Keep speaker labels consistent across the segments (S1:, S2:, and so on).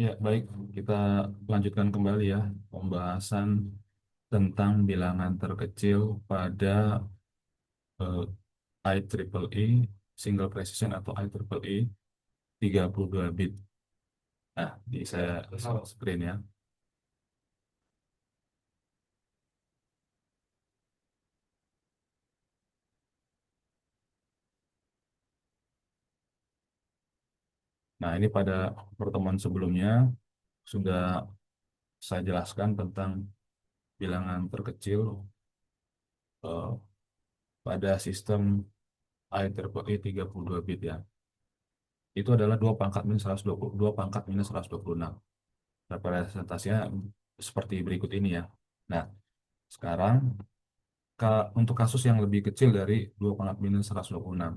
S1: Ya, baik. Kita lanjutkan kembali ya pembahasan tentang bilangan terkecil pada IEEE single precision atau IEEE 32 bit. Nah, di saya screen ya. Nah, ini pada pertemuan sebelumnya sudah saya jelaskan tentang bilangan terkecil eh, pada sistem IEEE 32 bit ya. Itu adalah 2 pangkat minus 120, 2 pangkat minus 126. Representasinya seperti berikut ini ya. Nah, sekarang untuk kasus yang lebih kecil dari 2 minus 126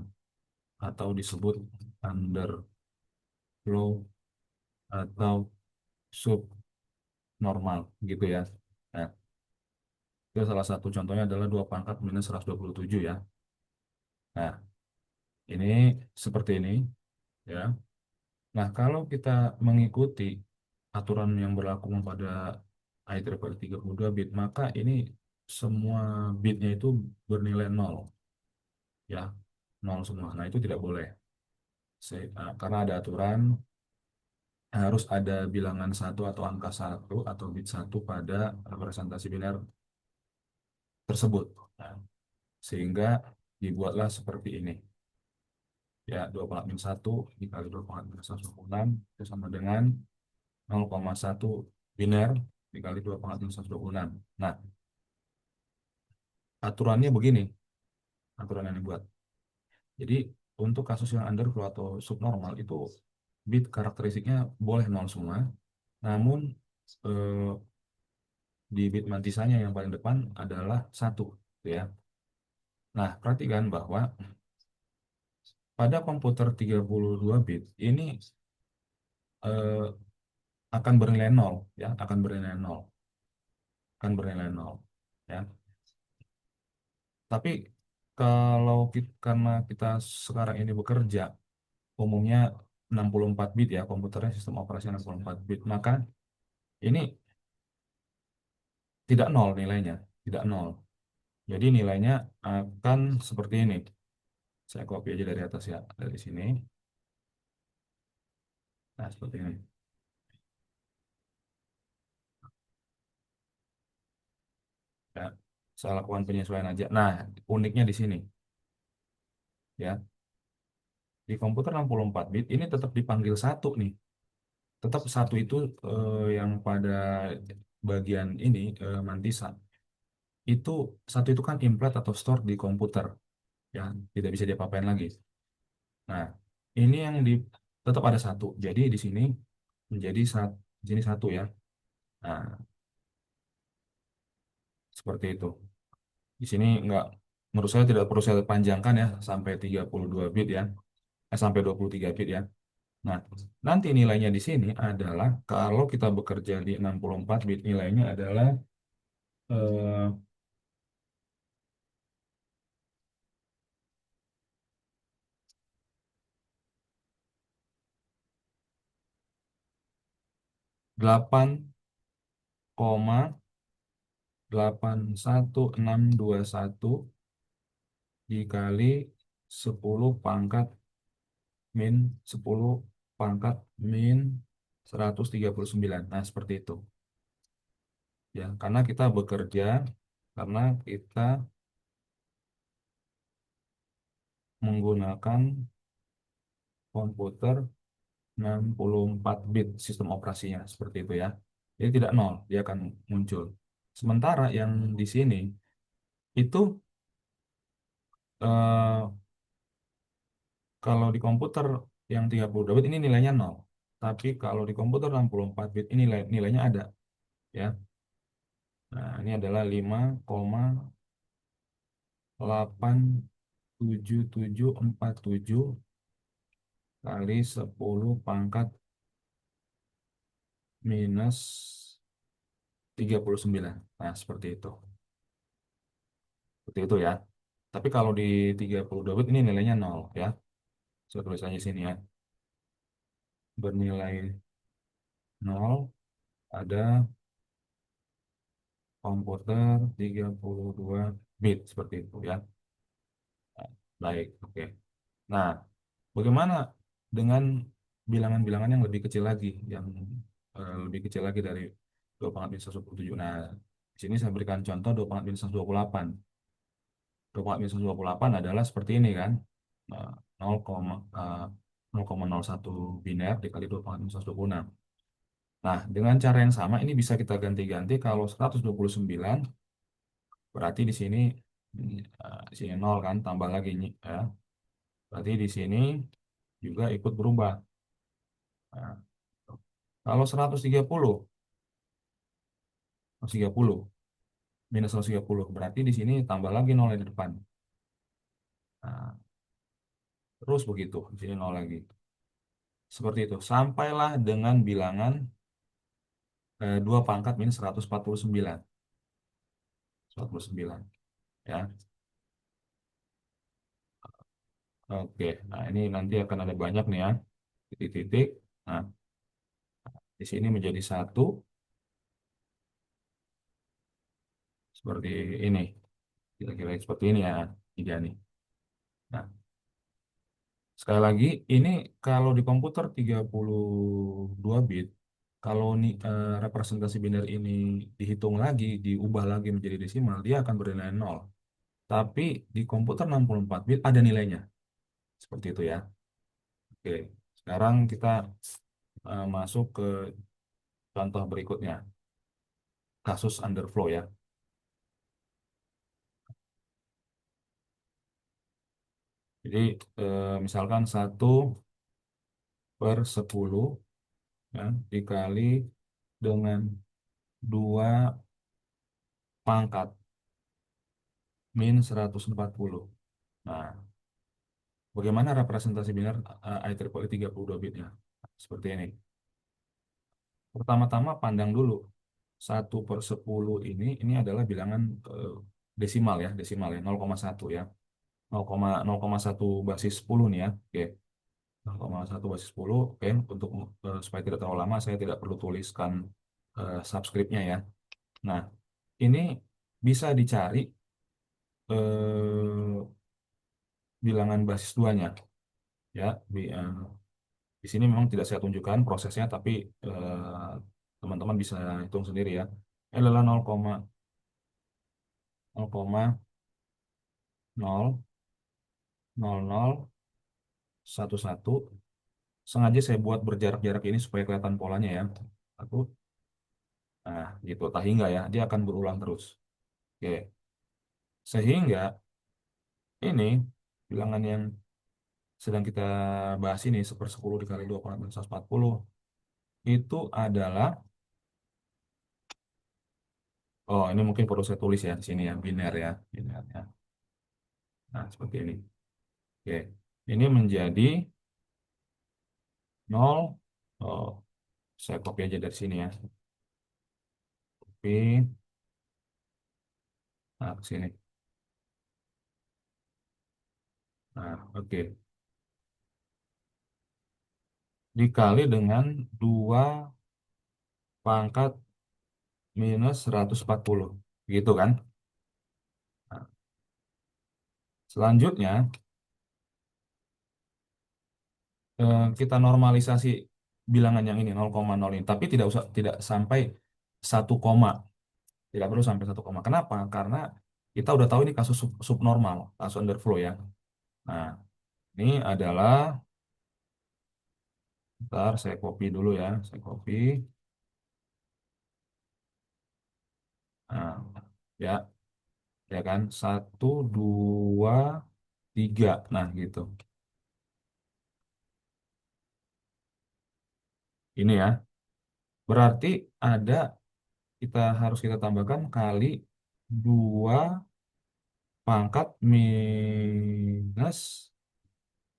S1: atau disebut underflow atau subnormal gitu ya. Nah, itu salah satu contohnya adalah 2 minus 127 ya. Nah, ini seperti ini ya. Nah, kalau kita mengikuti aturan yang berlaku pada IEEE 32 bit, maka ini semua bitnya itu bernilai nol ya, nol semua. Nah, itu tidak boleh. Karena ada aturan harus ada bilangan satu atau angka satu atau bit satu pada representasi biner tersebut. Nah, sehingga dibuatlah seperti ini. Ya, 2,1 dikali 2,126 itu sama dengan 0,1 biner dikali 2,126. Nah, aturannya begini, aturan yang dibuat. Jadi, untuk kasus yang underflow atau subnormal itu bit karakteristiknya boleh nol semua, namun eh, di bit mantisanya yang paling depan adalah satu, gitu ya. Nah, perhatikan bahwa pada komputer 32 bit ini eh, akan bernilai nol, ya, akan bernilai nol, akan bernilai nol, ya. Tapi kalau kita, karena kita sekarang ini bekerja umumnya 64 bit ya, komputernya sistem operasi 64 bit, maka ini tidak nol nilainya, tidak nol. Jadi nilainya akan seperti ini. Saya copy aja dari atas ya, dari sini. Nah, seperti ini. Ya, saya lakukan penyesuaian aja. Nah, uniknya di sini, ya. Di komputer 64 bit ini tetap dipanggil satu nih. Tetap satu itu yang pada bagian ini mantisan. Itu satu itu kan import atau store di komputer, ya, tidak bisa diapa-apain lagi. Nah, ini yang tetap ada satu. Jadi di sini menjadi di sini satu ya. Nah, seperti itu. Di sini enggak, menurut saya tidak perlu saya panjangkan ya sampai 32 bit ya, sampai 23 bit ya. Nah, nanti nilainya di sini adalah kalau kita bekerja di 64 bit nilainya adalah eh, 8,81621 dikali 10 pangkat min 10 pangkat min 139. Nah, seperti itu. Ya, karena kita menggunakan komputer 64 bit sistem operasinya seperti itu ya. Jadi tidak nol, dia akan muncul. Sementara yang di sini itu eh, kalau di komputer yang 32 bit ini nilainya nol. Tapi kalau di komputer 64 bit ini nilainya ada ya. Nah, ini adalah 5,87747 kali 10 pangkat minus 39. Nah, seperti itu. Seperti itu ya. Tapi kalau di 32 bit ini nilainya nol ya. Saya tulis aja sini ya. Bernilai nol, ada komputer 32 bit seperti itu ya. Baik, oke. Nah, bagaimana dengan bilangan-bilangan yang lebih kecil lagi, yang lebih kecil lagi dari 2 pangkat minus 127? Nah, di sini saya berikan contoh 2 pangkat minus 128. 2 pangkat minus 128 adalah seperti ini kan. Nah, 0,01 biner dikali 2 pangkat minus 126. Nah, dengan cara yang sama ini bisa kita ganti-ganti. Kalau 129 berarti di sini, di sini 0 kan, tambah lagi ya. Berarti di sini juga ikut berubah. Nah, kalau 130 minus 130 berarti di sini tambah lagi 0 di depan. Nah, terus begitu, di sini 0 lagi. Seperti itu. Sampailah dengan bilangan 2 pangkat minus 149. 149. Ya. Oke. Nah, ini nanti akan ada banyak nih ya. Titik-titik. Nah, di sini menjadi satu seperti ini. Kira-kira seperti ini ya. Tiga nih. Nah, sekali lagi, ini kalau di komputer 32 bit, kalau representasi biner ini dihitung lagi, diubah lagi menjadi desimal, dia akan bernilai nol. Tapi di komputer 64 bit ada nilainya. Seperti itu ya. Oke, sekarang kita masuk ke contoh berikutnya. Kasus underflow ya. Jadi misalkan 1/10 ya, dikali dengan 2 pangkat min 140. Nah, bagaimana representasi biner IEEE 32 bitnya? Seperti ini. Pertama-tama pandang dulu 1/10 ini adalah bilangan desimal ya, desimal ya, 0,1 ya. 0,1 basis 10 nih ya. Oke. 0,1 basis 10. Oke, untuk supaya tidak terlalu lama saya tidak perlu tuliskan subscriptnya ya. Nah, ini bisa dicari eh, bilangan basis 2-nya ya. Di sini memang tidak saya tunjukkan prosesnya, tapi teman-teman bisa hitung sendiri ya. Ini adalah 0,0011. Sengaja saya buat berjarak-jarak ini supaya kelihatan polanya ya. Satu, nah gitu, tak hingga ya, dia akan berulang terus. Oke, sehingga ini bilangan yang sedang kita bahas ini 1/10 dikali 2,140 itu adalah, oh ini mungkin perlu saya tulis ya di sini ya, biner ya, biner ya. Nah, seperti ini. Oke, ini menjadi 0. Oh, saya copy aja dari sini ya. Copy. Nah, ke sini. Nah, oke. Dikali dengan 2 pangkat minus 140. Gitu kan? Nah, selanjutnya, kita normalisasi bilangan yang ini 0,0 ini. Tapi tidak sampai 1 koma. Tidak perlu sampai 1 koma. Kenapa? Karena kita udah tahu ini kasus subnormal, kasus underflow ya. Nah, ini adalah, ntar saya copy dulu ya. Saya copy. Nah, ya, ya kan? 1, 2, 3. Nah, gitu. Ini ya. Berarti ada, kita tambahkan kali 2 pangkat minus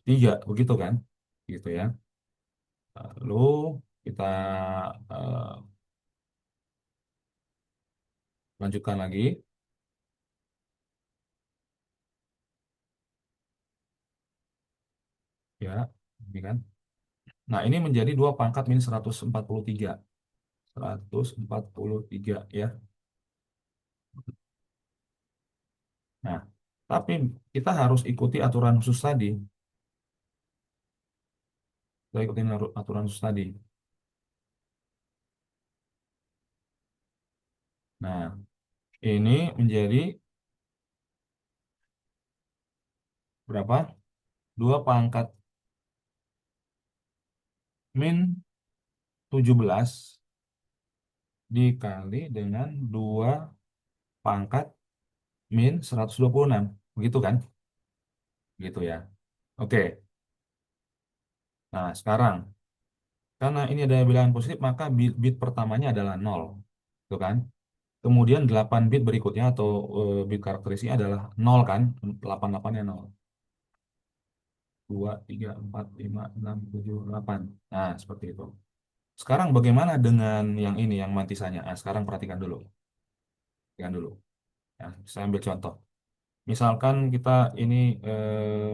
S1: 3. Begitu kan? Gitu ya. Lalu kita eh, lanjutkan lagi. Ya, ini kan. Nah, ini menjadi 2 pangkat minus 143. 143 ya. Nah, tapi kita harus ikuti aturan khusus tadi. Kita ikutin aturan khusus tadi. Nah, ini menjadi berapa? 2 pangkat min 17 dikali dengan 2 pangkat min 126. Begitu kan? Gitu ya. Oke. Nah, sekarang karena ini ada bilangan positif, maka bit pertamanya adalah 0. Gitu kan? Kemudian 8 bit berikutnya atau bit karakteristiknya adalah 0 kan? 88-nya 0. 2, 3, 4, 5, 6, 7, 8. Nah, seperti itu. Sekarang bagaimana dengan yang ini, yang mantisannya? Nah, sekarang perhatikan dulu. Perhatikan dulu. Ya, saya ambil contoh. Misalkan kita ini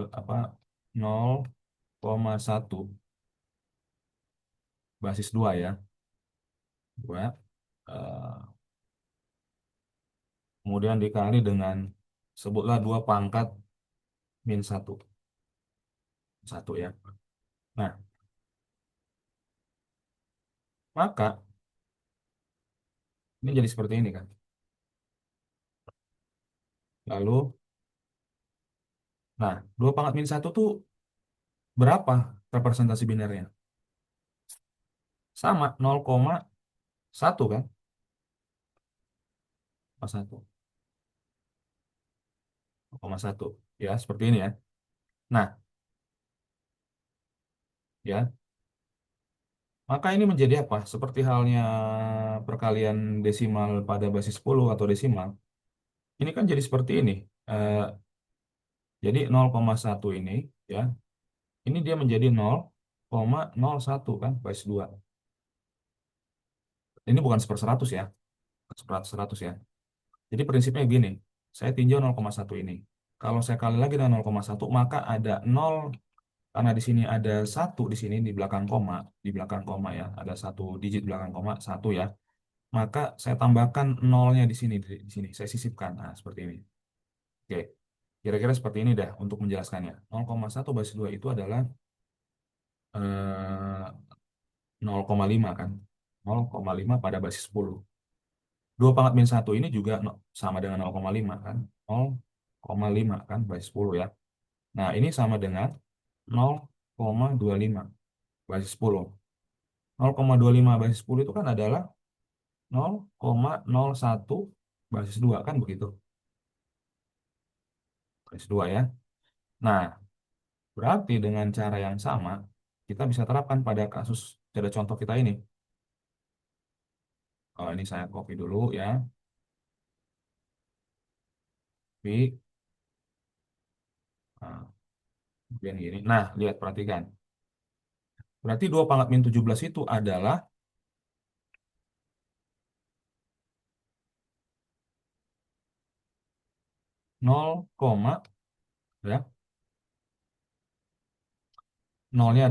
S1: apa 0,1 basis 2 ya. 2 kemudian dikali dengan sebutlah 2 pangkat min 1. Satu ya. Nah, maka ini jadi seperti ini kan. Lalu, nah, 2 pangkat min 1 tuh berapa representasi binernya? Sama 0,1 kan? 0,1. 0,1. Ya, seperti ini ya. Nah, ya, maka ini menjadi apa? Seperti halnya perkalian desimal pada basis 10 atau desimal. Ini kan jadi seperti ini. Eh, jadi 0,1 ini ya, ini dia menjadi 0,01 kan, basis 2. Ini bukan 1/100 ya, 100 ya. Jadi prinsipnya gini, saya tinjau 0,1 ini. Kalau saya kali lagi dengan 0,1, maka ada 0, karena di sini ada 1 di sini di belakang koma ya, ada 1 digit belakang koma, 1 ya. Maka saya tambahkan nolnya di sini, saya sisipkan. Nah, seperti ini. Oke, kira-kira seperti ini dah untuk menjelaskannya. 0,1 basis 2 itu adalah 0,5 kan. 0,5 pada basis 10. 2 pangkat min 1 ini juga sama dengan 0,5 kan. 0,5 kan basis 10 ya. Nah, ini sama dengan 0,25 basis 10. 0,25 basis 10 itu kan adalah 0,01 basis 2 kan begitu. Basis 2 ya. Nah, berarti dengan cara yang sama, kita bisa terapkan pada kasus pada contoh kita ini. Oh, ini saya copy dulu ya. Copy. Nah, kemudian gini. Nah, lihat perhatikan. Berarti 2 pangkat min 17 itu adalah 0, ya. Nolnya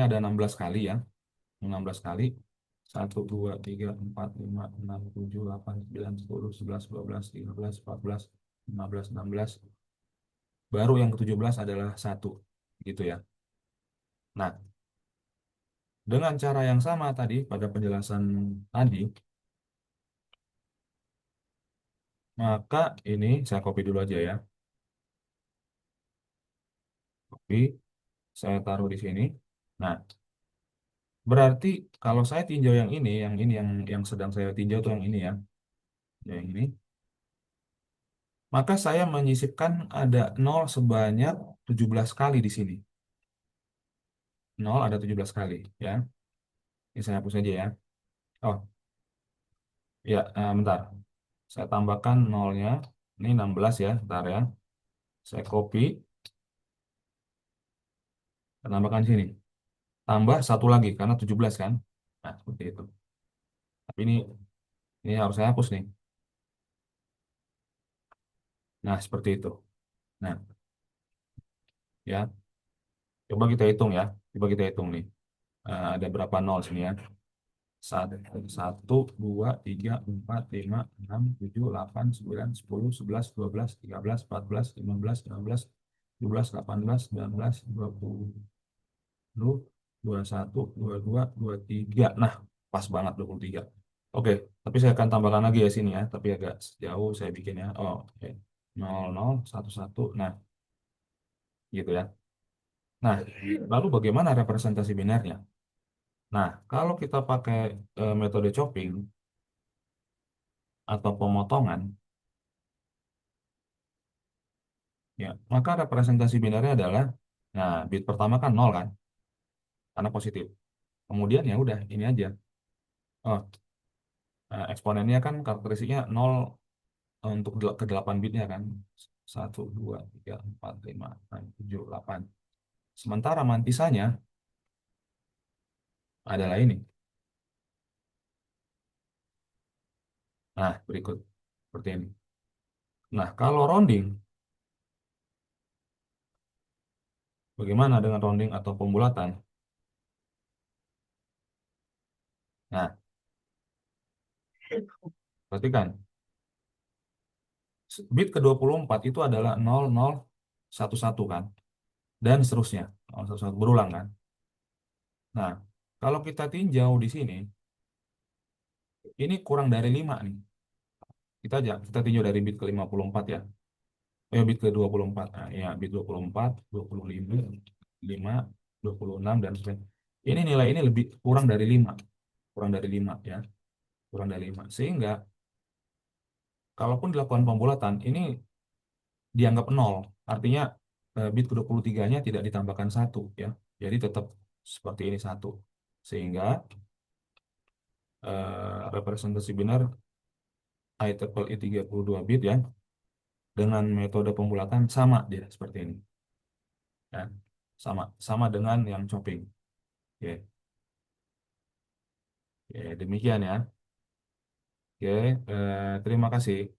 S1: ada 16 kali ya. 16 kali. 1, 2, 3, 4, 5, 6, 7, 8, 9, 10, 11, 12, 13, 14, 15, 16. Baru yang ke-17 adalah 1. Gitu ya. Nah, dengan cara yang sama tadi, pada penjelasan tadi, maka ini saya copy dulu aja ya. Copy, saya taruh di sini. Nah, berarti kalau saya tinjau yang sedang saya tinjau tuh yang ini ya, yang ini. Maka saya menyisipkan ada 0 sebanyak 17 kali di sini. 0 ada 17 kali ya. Ini saya hapus aja ya. Oh, ya, bentar. Saya tambahkan nolnya. Ini 16 ya, bentar ya. Saya copy, saya tambahkan sini. Tambah satu lagi karena 17 kan. Nah, seperti itu. Tapi ini harus saya hapus nih. Nah, seperti itu. Nah, ya. Coba kita hitung ya. Coba kita hitung nih. Ada berapa nol sini ya. Satu, dua, tiga, empat, lima, enam, tujuh, delapan, sembilan, sepuluh, sebelas, dua belas, tiga belas, empat belas, lima belas, enam belas, tujuh belas, delapan belas, sembilan belas, 20, 21, 22, 23. Nah, pas banget 23. Oke, tapi saya akan tambahkan lagi ya sini ya, tapi agak jauh saya bikin ya. Oh, oke. 00, 11. Nah, gitu ya. Nah, lalu bagaimana representasi binarnya? Nah, kalau kita pakai metode chopping atau pemotongan, ya, maka representasi binarnya adalah, nah, bit pertama kan 0 kan, karena positif. Kemudian ya udah, ini aja. Oh, eksponennya kan karakteristiknya 0 untuk ke 8 bitnya kan. Satu, 2, 3, 4, 5, 6, 7, 8. Sementara mantisanya adalah ini. Nah, berikut. Seperti ini. Nah, kalau rounding, bagaimana dengan rounding atau pembulatan? Nah, perhatikan. Bit ke 24 itu adalah 0011 kan. Dan seterusnya. 0011 berulang kan. Nah, kalau kita tinjau di sini, ini kurang dari 5 nih. Kita tinjau dari bit ke 54 ya. Bit ke 24. Nah, ya, bit 24, 25, 5, 26, dan sebagainya. Ini nilai ini lebih kurang dari 5. Kurang dari 5 ya. Kurang dari 5. Sehingga, kalaupun dilakukan pembulatan, ini dianggap nol. Artinya, bit ke 23-nya tidak ditambahkan satu ya. Jadi tetap seperti ini satu. Sehingga, representasi benar IEEE 32 bit ya, dengan metode pembulatan sama dia seperti ini ya, sama sama dengan yang chopping. Oke. Oke, demikian ya. Oke, terima kasih.